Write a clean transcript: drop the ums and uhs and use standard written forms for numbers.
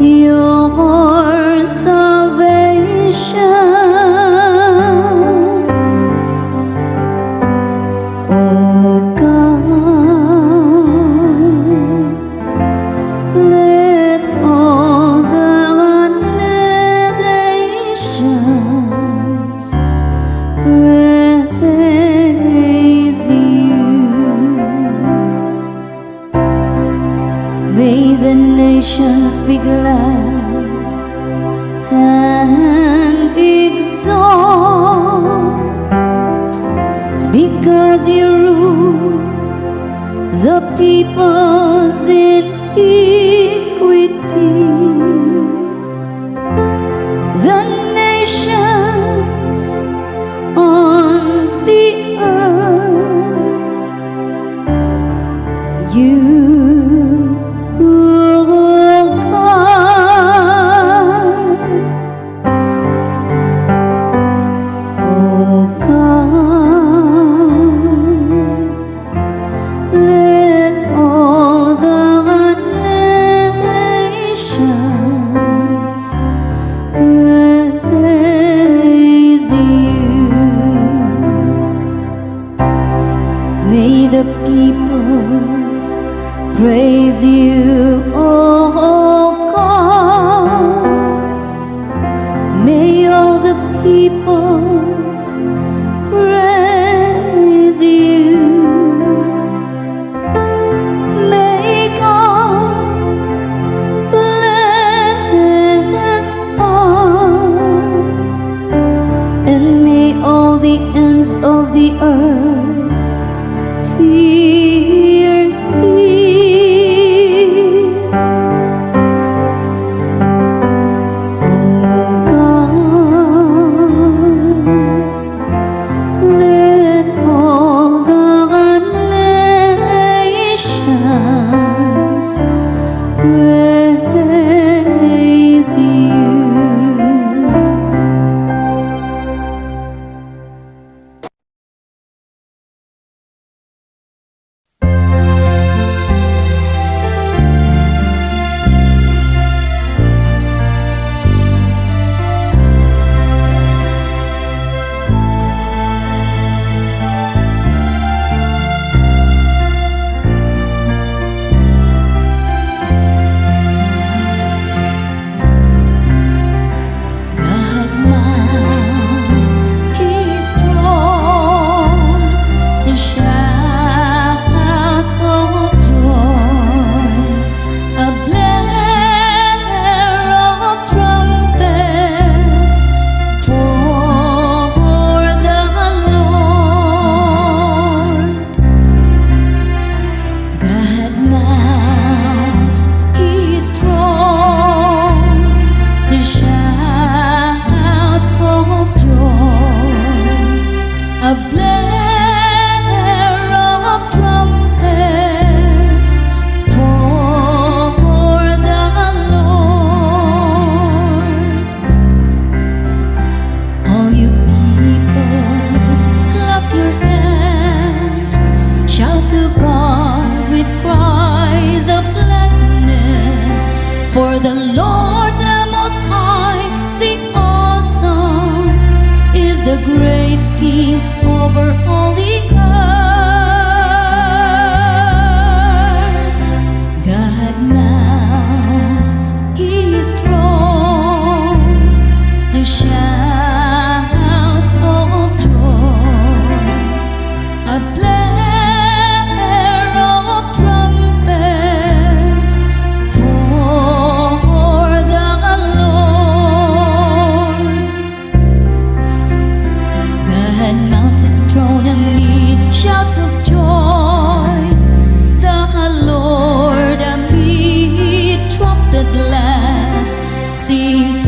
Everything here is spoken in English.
your salvation. Oh God, let all the nations praise you. May the nations be glad and exalt, because you rule the peoples in equity. The nations on the earth, you, oh God, oh God, let all the nations praise you. May the peoples praise you, oh God. May all the peoples praise you. May God bless us, and may all the ends of the earth fear Him. Oh God, let all the nations praise you. God mounts His throne to shouts of joy, a blare of trumpets for the Lord. God mounts His throne to shouts of joy, a blare of trumpets for the Lord. All you peoples, clap your hands, shout to God with cries of gladness, for the Lord the Most High, the awesome, is the great King over all the earth. God mounts His throne to shouts of joy, a blare of trumpets for the Lord. God mounts His throne amid shouts of joy, the Lord amid trumpet blast, sing